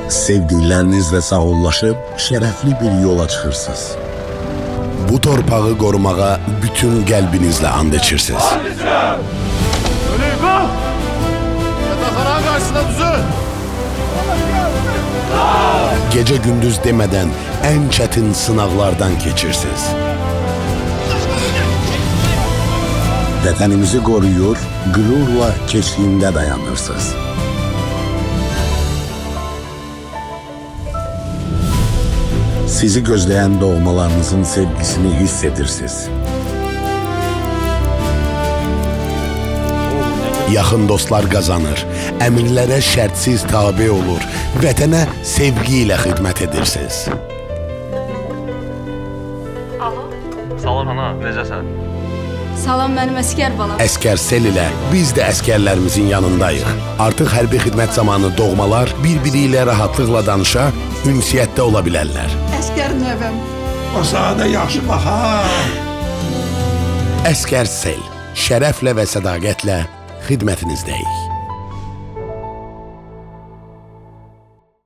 Sevdiklərinizlə sağollaşıb şərəfli bir yola çıxırsınız. Bu torpağı qorumağa bütün qəlbinizlə and içirsiniz. Öyle kalk! Yatakaran karşısına düzün! Gecə gündüz demədən ən çətin sınaqlardan keçirsiniz. Vətənimizi qoruyur, qürurla keçdiyində dayanırsınız. Sizi gözləyən doğmalarınızın sevgisini hiss edirsiniz. Yaxın dostlar qazanır, əmirlərə şərtsiz tabe olur, vətənə sevgi ilə xidmət edirsiniz. Salam ana, necəsən? Salam mənim əskər balam. Əskər Sel ilə biz də əskərlərimizin yanındayıq. Artıq hərbi xidmət zamanı doğmalar bir-biri ilə rahatlıqla danışa, ünsiyyətdə ola bilərlər. Əskər nəvəm. O sana da yaxşı bax ha! Əskər Sel, şərəflə və sədaqətlə xidmətinizdəyik.